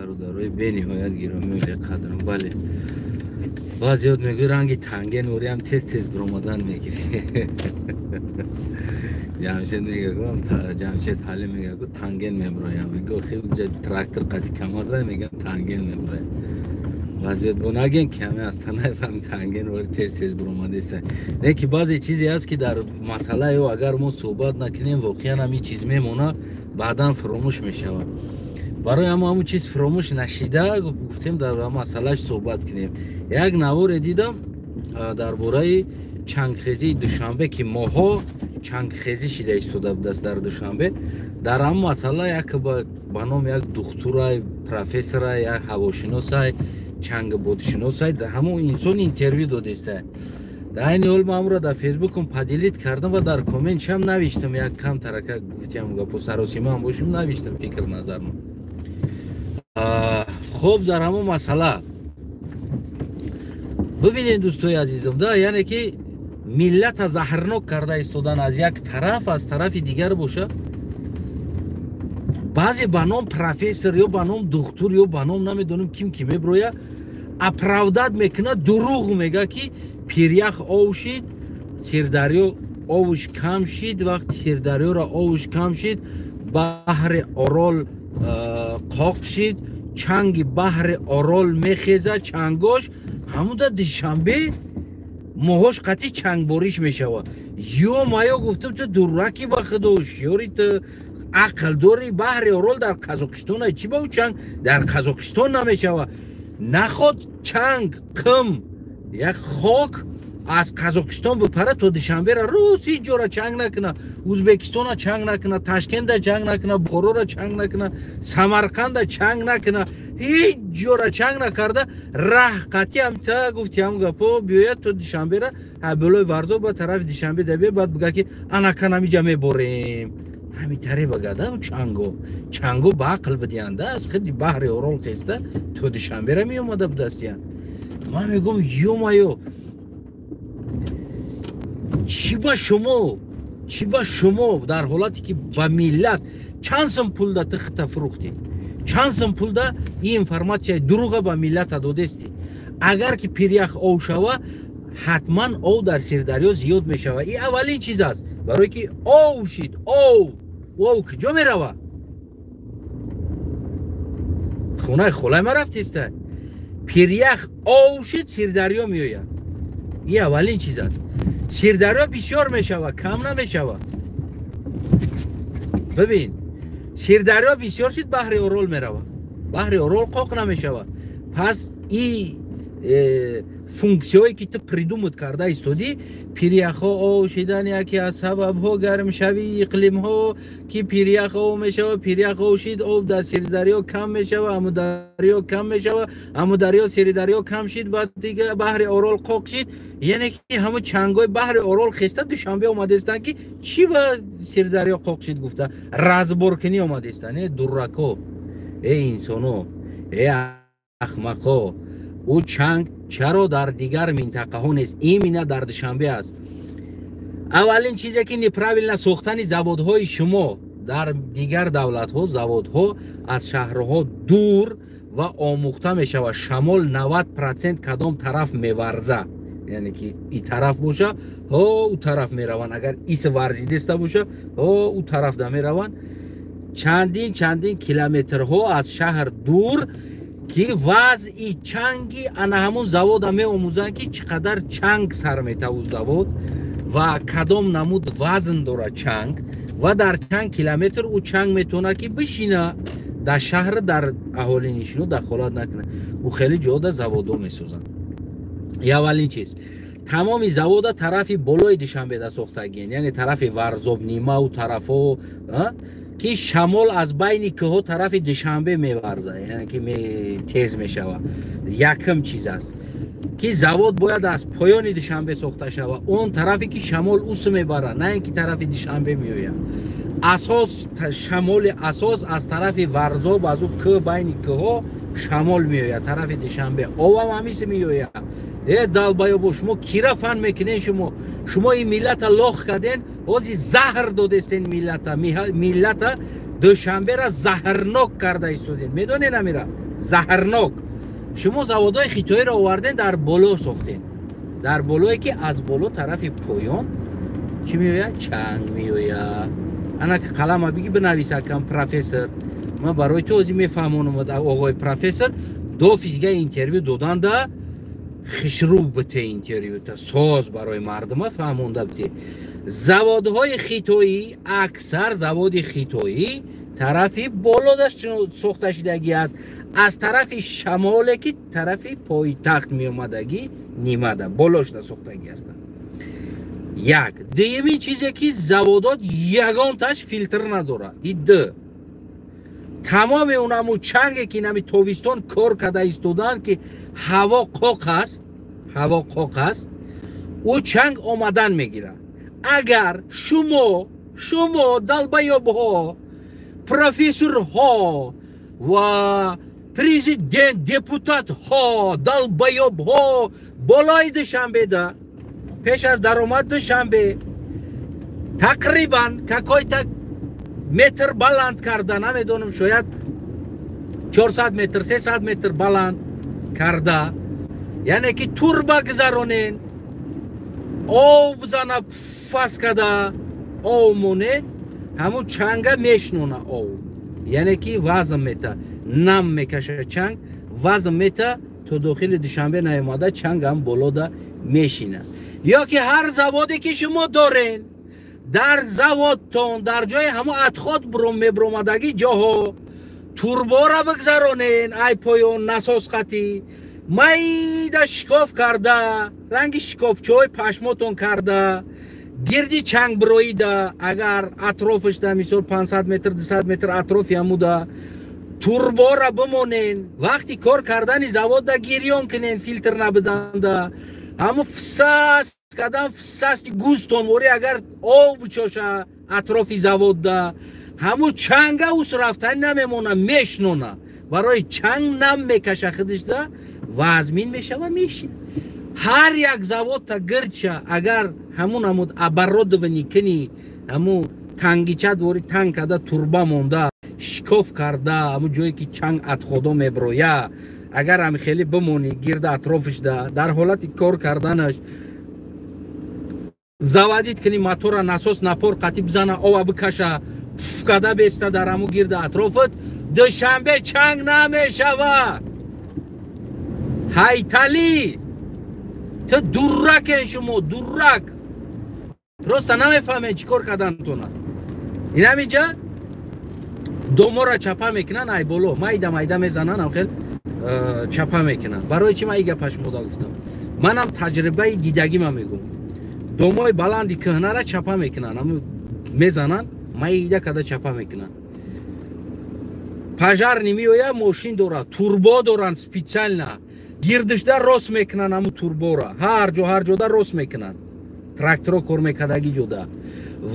برادرای بنهایت گرامی و قدرم. بله بعضیات میگه رنگ تنگه نوری هم تست برآمدن میگیره. جمشید میگه جمشید حالی میگه که تنگین میبرایم، میگه خیلی تراکتور قطی کمازه میگه تنگین میبرایم. بعضیات بو نگین کمی اصلا نفهم تنگین نوری تست برآمده است. نه که بعضی چیزی هست که در مسئله او اگر ما صحبت نکنیم واقعا هم این چیز میمونه بعدا فراموش میشود. برای همون چیز فراموش نشیده گفتیم در مسئلهش صحبت کنیم. یک نوار دیدم درباره چنگخیزی دوشنبه که ماها چنگخیزی شده ایستاده بود است در دوشنبه. در هم مسئله یک با نام یک دکتر پروفسور یک هواشناس چنگ بادشناس در همون انسان اینترویو داده است. در این حال من را در فیسبوک پدیلیت کردم و در کامنت هم نوشتم، یک کم ترکه گفتم گپ سراسیمه هم باشم نوشتم فکر نظر من. خب در همون مسئله ببینید دوستای عزیزم، ده یعنی که ملت زهرناک کرده ایستادن از یک طرف، از طرف دیگر باشه بعضی به نام پروفسور یا به نام دکتر یا به نام نمیدونم کیم کی میبرویه اپراودت میکنه، دروغ میگه که پیریخ آوشید سیردریو آوش کم شید. وقتی سیردریو را آوش کم شید بحر آرال قاق شید، چنگ بحر آرال میخیزه، چنگاش همون در دوشنبه ماهاش قطعی چنگ باریش میشوه. یا مایا گفتم تو درکی با خداش یاری تو عقل داری بحر آرال در قزاقستان چی با او چنگ در قزاقستان نمیشوه. نخود چنگ کم یک خاک از قزاقستان بپره تا دوشنبه را روسی جورا چنگ نکنه، ازبکستان را چنگ نکنه، تاشکند را چنگ نکنه، بخارا را چنگ نکنه، سمرقند را چنگ نکنه، هیچ جورا چنگ نکرده. راه قطعی هم تا گفتی هم گپا بیاید تا دوشنبه را بلوی ورزا با طرف دوشنبه دبی بعد بگه که انا کنمی جمع بریم همین طری بگده و چنگو با عقل بدینده از خیلی بحر اورال خیسته تا دوشنبه را می اومده بدستیان. من میگم یو مایو چی با شما در حالتی که با ملت چند سم پول ده تخت فروختی، چند سم پول ده این انفرماسیون دروغ با ملت داده استی. اگر که پیریخ او شوه حتما او در سیردریا زیاد میشوه. این اولین چیز است برای که او شید او کجا میروه؟ خونه خلای ما رفتیسته پیریخ او شید سیردریا میوید. این اولین چیز است. سیردریا بسیار میشوه کم نمیشوه. ببین سیردریا بسیار شید بحر اورال میروه، بحر اورال قاق نمیشوه. پس این فونکسیونی که تو پریدومت کرده ایستادی پیریخ ها او شیدن یکی از سبب ها گرم شوی اقلیم ها که پیریخ او میشوه. پیریخ او شید او در سیردریا کم میشوه، امو دریا کم میشوه، امو دریا سیردریا کم شید بعد دیگه بحر اورال قاق شید. یعنی که همه چنگای بحر اورال خسته دوشنبه اومده استن که چی با سیردریا قاق شید گفته رزبورکنی اومده استن. درکو ای انسانو ای احمقا او چنگ چرا در دیگر منطقه ها نیست؟ این مینه در دوشنبه است. اولین چیزی که نپراویل ساختن زوادهای شما در دیگر دولت ها زوادها از شهرها دور و آموخته می شود. شمال 90% کدام طرف میورزه، یعنی که این طرف باشه ها او طرف می روان، اگر ایس ورزیده باشه ها او طرف ده می روان. چندین کیلومترها از شهر دور که وضعی چنگی انا همون زواد همه آموزن که چقدر چنگ سر میته او زواد و کدام نمود وزن داره چنگ و در چند کیلومتر او چنگ میتونه که بشینه در شهر در اهالی نشینو دخالت نکنه. او خیلی جاده زوادو میسازن. اولین چیز تمامی زوادا طرفی بالای دوشنبه ده ساختگین، یعنی طرف ورزاب نیمه و طرفو که شمال از بین که ها طرف دوشنبه میورزه، یعنی که تیز میشوه. یکم چیز است که زواد باید از پایان دوشنبه ساخته شوه، اون طرفی که شمال اوس میبره نه اینکه طرف دوشنبه میوید. اساس شمال اساس از طرف ورزاب از اون که بین که ها شمال میوید طرف دوشنبه او هم همیشه میوید. دل بایا با شما کیره فن میکنین، شما این ملت لاخ کردین، وزی زهر دادستین ملت دوشنبه را زهرناک کرده ایستودین. میدونین نمیره заҳрнок. шумо заводҳои хитоиро оварден дар боло сохтен. дар болое ки аз боло тарафи поён чӣ меояд? Чанг меояд. ана қалама биги бинавис акам профессор. ман барои ту озӣ мефаҳмонам оғои профессор дофи дига интервю доданда хишрӯ бите интервюта соз барои мардума фаҳмонда бите. заводҳои хитоӣ аксар заводи хитоӣ тарафи боло сохта шудагӣ аст. аз тарафи шамоле ки тарафи пойтахт меомадагӣ нимада боло шуда сохтагӣ астанд. як дуюмин чизе ки заводот ягонташ филтр надорад. ду тамоми унаму чанге ки нами тобистон кор карда истоданд ки ҳаво қоқ аст ӯ чанг омадан мегирад. агар шумо далбаёбҳо профессорҳо ва президент депутатҳо далбаёбҳо болои душанбеда пеш аз даромад душанбе тақрибан какой-то метр баланд карда намедонам шояд 400 метр 300 метр баланд карда яъне ки турба гузаронен об зана фаскада об монед ҳамун чанга мешнона об яъне ки вазм мета нам мекаша чанг вазм мета то дохили душанбе наомада чанг ҳам болода мешина. ё ки ҳар заводе ки шумо дорен дар заводтон дар ҷои ҳамун адход мебромадагӣ ҷоҳо турбора бигзаронен ай поён насосхатӣ майда шикоф карда ранги шикофчаҳои пашмотон карда гирди чанг бироида агар атрофишда мисол 500 метр 200 метр атрофи ҳамуда турбора бимонен вақти кор кардани заводда гирён кунен филтр набиданда ҳамун фисас кадан фисасти гӯстон вори агар об бичоша атрофи заводда ҳамун чанга ус рафтани намемона мешнона барои чанг нам мекаша худишда вазмин мешава мешина. ҳар як заводта гирча агар ҳамун оборудование кини ҳамун тангича дори танг карда турба монда шикоф карда ҳамун ҷое ки чанг атходо меброя агар ҳам хеле бимони гирда атрофишда дар ҳолати кор карданаш заводит кини мотора насос напор қатӣ бизана ова бикаша када беста дар ҳамун гирда атрофат душанбе чанг намешава. ҳайталӣ ту дурракен шумо дуррак роста намефаҳмен чӣ кор карданатона. ин ҳаминҷа домора чапа мекунан ай боло майда мезанан ҳамхел чапа мекунан. барои чӣ ман и гапа шумода гуфтам? манам таҷрибаи дидагима мегӯм. домои баланди кӯҳнара чапа мекунан мезанан майда када чапа мекунан. пажарни меоя мошин дорад турбо доранд специально гирдишда рост мекунан ҳамун турбора ҳар ҷода рост мекунан тракторо кор мекардаги ҷода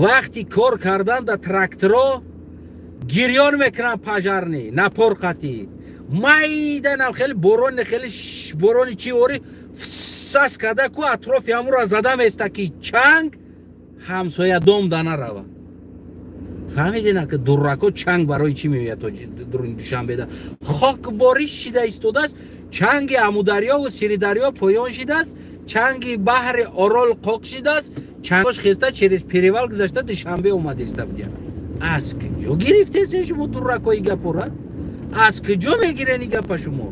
вақти кор карданда тракторо гирён мекунан пажарни напор қатӣ майданам хеле борони чӣ вори фисас карда ку атрофи ҳамунро зада места ки чанг ҳамсоядом да нарава. фаҳмидина ки дуррако чанг барои чӣ меояд то душанбеда хокбориш шида истодааст чанги амудариёву сиридариё поён шидааст чанги баҳри орол қоқ шидааст чангош хеста через перевал гузашта душанбе омадеста будия. аз куҷо гирифтесен шумо дурракои гапора? аз куҷо мегирен и гапа шумо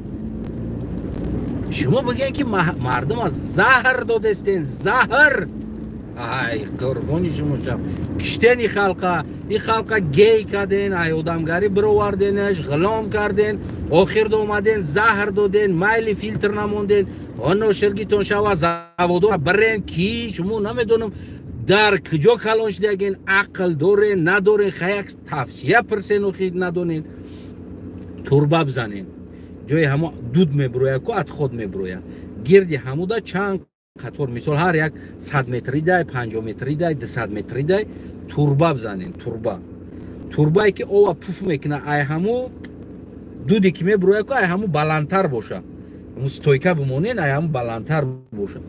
бигӯен ки мардума заҳр додестен заҳр. ай қурбони шумо шав киштен и халқа гей карден ай одамгарӣ бироварденаш ғулом карден охир омаден заҳр доден майли филтр намонден оно ширгитон шава заводо барен ки шумо намедонам дар куҷо калон шудаген ақл дорен надорен хаяк тавсия пирсен охи надонен турба бизанен ҷои ҳамо дуд меброя ку атход меброя гирди ҳамуда чанг қатор мисол ҳар як 100 метридай 50 метридай 200 метридай турба бизанен турбае ки ова пуф мекуна ай ҳаму дуде ки меброя ку ай ҳаму баландтар боша ҳаму стойка бимонен ай ҳаму баландтар боша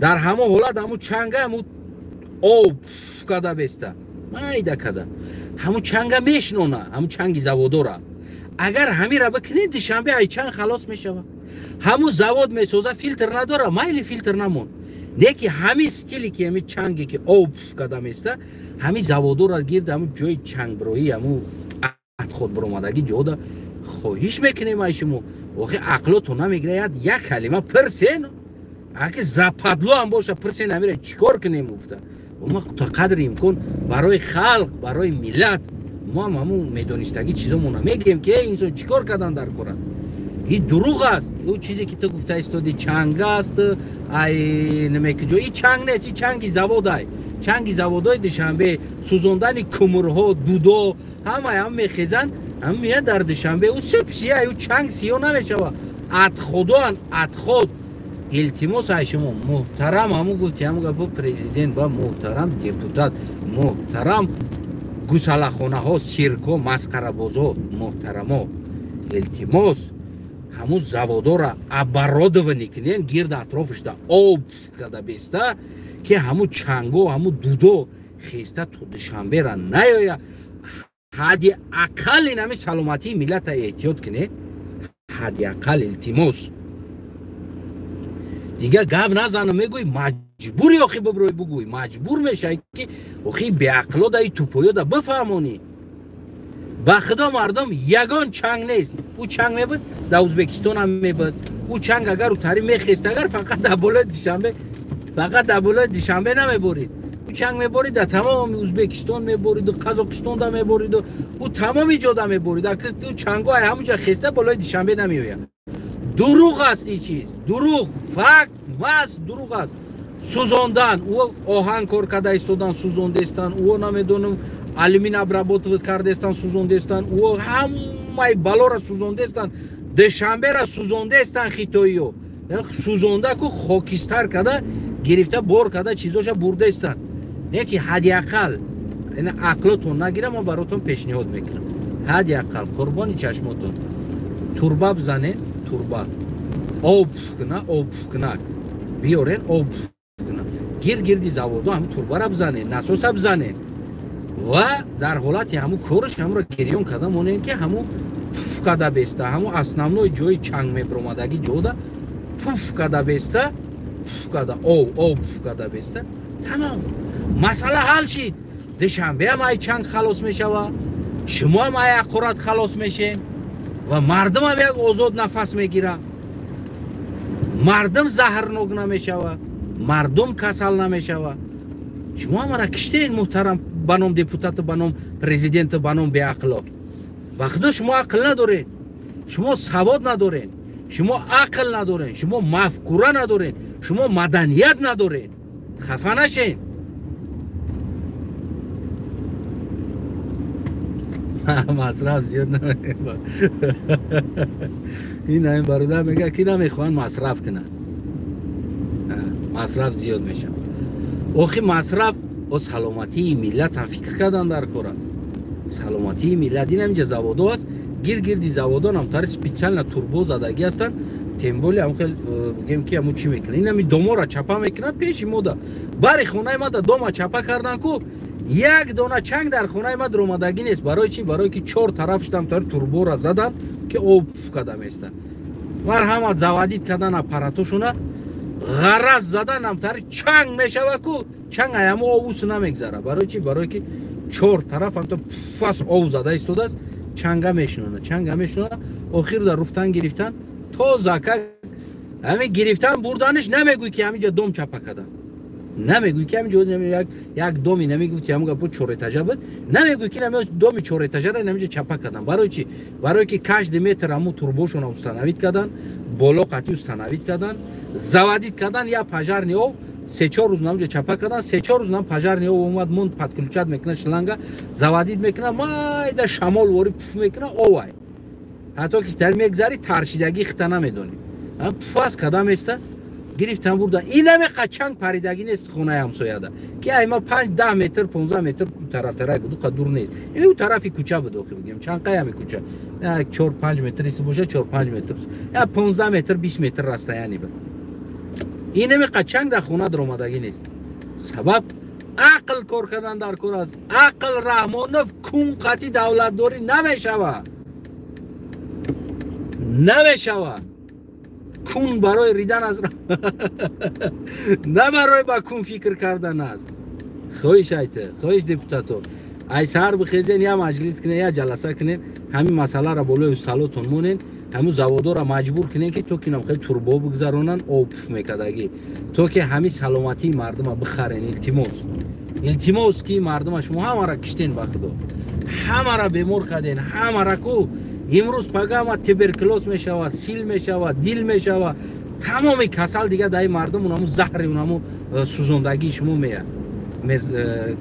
дар ҳамо ҳолат ҳаму чанга ҳаму об када беста майда када ҳаму чанга мешнона ҳаму чанги заводора اگر همین را بکنید دوشنبه ای چنگ خلاص میشود. همون زواد میسازه فیلتر نداره، مایلی فیلتر نمون. نه که همین استیلی که همین چنگی که آب کدام است، همین زوادو را گیرد همون جای چنگ برویی همون خود برآمدگی جودا خواهش میکنیم ایشمو. وقتی عقلتو نمیگیره یک کلمه پرسین، اگه زپادلو هم باشه پرسین نمیره چیکار کنیم افته. ما تا قدر امکان برای خلق، برای ملت ما همون میدونستگی چیزامون میگیم که انسان چیکار کردن در کار است. این دروغ است. اون چیزی که تو گفته استادی چنگ است، ای نمیگه این چنگ نیست، این چنگی زوادای. چنگی زوادای دوشنبه سوزاندن کمرها، دودو هم میخیزن، هم میاد در دوشنبه او سپسیه او چنگ سیو نمیشوه. ادخودان ادخود التماس شما محترم همون گفتی همون گفت پرزیدنت و محترم دپوتات محترم گوسالاخانه ها سیرکو مسخره بازا محترما التماس همون زوادا را оборудование کنین گرد اطرافش دا آب کده بیسته که همون چنگو همون دودو خیسته تو دوشنبه را نیاید. حدی اقل این همه سلامتی ملت احتیاط کنه. حدی اقل التماس دیگه گپ نزنه. میگوی مجبوری آخی ببروی بگوی مجبور میشه که آخی به عقلا دایی توپویا دا بفهمونی. به خدا مردم یگان چنگ نیست. او چنگ میبود در ازبکستان هم میبود. او چنگ اگر او تاری میخیست اگر فقط در بالای دوشنبه فقط در بالای دوشنبه نمیبرید. او چنگ میبرید در تمام ازبکستان میبرید و قزاقستان دا میبرید و او تمامی جا دا میبرید. او چنگ های همونجا خیسته بالای دوشنبه نمیوید. دروغ است این چیز. دروغ فقط ماست دروغ است. سوزاندن او آهن کار کرده استادن سوزانده استن او نمیدونم آلومین ابرابط کرده استن سوزانده استن او همه بالا را سوزانده استن دوشنبه را سوزانده استن خیتاییو سوزانده کو خاکستر کرده گرفته بار کرده چیزاشا برده استن. نه که حداقل این عقلتون نگیره ما براتون پیشنهاد میکنم. حداقل قربانی چشماتون توربه بزنه توربه آب کنه بیارین آب کنه گردی زوادو همون توربه را بزنه نسوس را بزنه و در حالت همون کارش همون را گریون کده مونه که همون پوف کده بیسته همون اسنمنوی جای چنگ میبرامدگی جوده پوف کده بیسته پوف کده آب کده بیسته تمام مسئله حل شید. دوشنبه هم ای چنگ خلاص میشوه شما هم ای اقورات خلاص میشه و مردم هم یک آزاد نفس میگیره. مردم زهرناک نمیشوه مردم کسل نمیشوه. شما هم را کشتین محترم بنام دپوتات بنام پرزیدنت بنام به عقلا. وقتا شما عقل ندارین شما سواد ندارین شما عقل ندارین شما مفکوره ندارین شما مدنیت ندارین. خفه نشین. مصرف زیاد نمیگه. این همین برادر میگه کی نمیخوان مصرف کنن. مصرف زیاد میشه. آخی مصرف و سلامتی ملت هم فکر کردن در کار است. سلامتی ملت این همینجا زوادو است. گردی زوادان هم تاری سپیچل توربو زدگی هستن. تیمبولی هم خیلی بگیم که همون چی میکنن. این همین دوما را چپا میکنن پیش مودا. باری خونه ما دا دوما چپا کردن کو یک دانه چنگ در خونه ما درآمدگی نیست. برای چی؟ برای که چهار طرفش هم تاری توربو را زدن که آب کدام است. مرحمت زوادید کردن اپاراتوشونه غرض زدن هم تاری چنگ میشوه کو چنگ همو آبوس نمیگذره. برای چی؟ برای که چهار طرف هم تو فاس آب زده ایستاده است چنگ میشنونه آخر در رفتن گرفتن تا زکه همین گرفتن بردنش نمیگوی که همینجا دوم چپا کردن نمیگوی که همینجا یک دومی نمیگوی که همون گپو چوره تجا بود نمیگوی که همین دومی چوره تجا را همینجا چپا کردن. برای چی؟ برای که 8 متر همون توربوشون استنوید کردن بالا قطعی استنوید کردن زوادید کردن یا پجر نیو 3-4 روز نامجا چپا کردن 3-4 روز نام پجر نیو اومد موند پتکلوچات میکنه شلنگا زوادید میکنه مایده شمال وری پف میکنه اوای حتی که در میگذاری ترشیدگی خطا نمیدونی پفاس کدام است گرفتن بردن این همه قچنگ پریدگی نیست خونه همسایه ده که ایما 5-10 متر 15 متر طرف طرف بود دور نیست این طرفی کوچه بود آخه بگیم چند قیامی کوچه 4-5 متر است باشه 4-5 متر یا 15 متر 20 متر راسته یعنی بود. این همه قچنگ در خونه در اومدگی نیست. سبب عقل کار کردن در کار است. عقل رحمانه کون قطعی دولت داری نمیشوه. намешава. Кун барои ридан аз на барои ба кун фикр кардан аст. хоҳиш айта, хоҳиш депутатҳо, ай саҳар бихезен, я маҷлис кунен, я ҷаласа кунен, ҳамин масъаларо болои усталотон монен, ҳамун заводора маҷбур кунен ки то ки намхел турбо бигзаронанд, об мекадагӣ, то ки ҳамин саломатии мардума бихарен. илтимос ки мардума шумо ҳамара киштен ба худо, ҳамара бемор карден, ҳамара ку имрӯз пагама туберкулоз мешава, сил мешава, дил мешава, тамоми касал дига даи мардум унаму заҳри унаму сӯзондагии шумо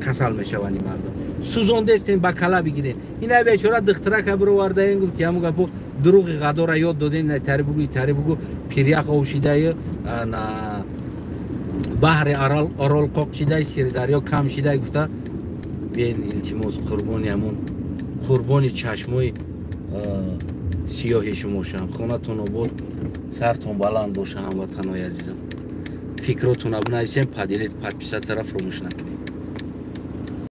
касал мешавани мардум. Сӯзондестен ба кала бигирен. Ина бечора духтарака бировардаен гуфти ҳамун гапо дуруғи ғадора ёд доден, тари бугу пирях овшидаи баҳри орол қоқ шидаи сирдарё кам шидаи гуфта бен илтимос қурбони ҳамун қурбони чашмои сиёҳи шумо шавам. хонатон обод, сартон баланд боша ҳамватанои азизам. фикротона бинависем, падилед подписатсияро фуромӯш накунед.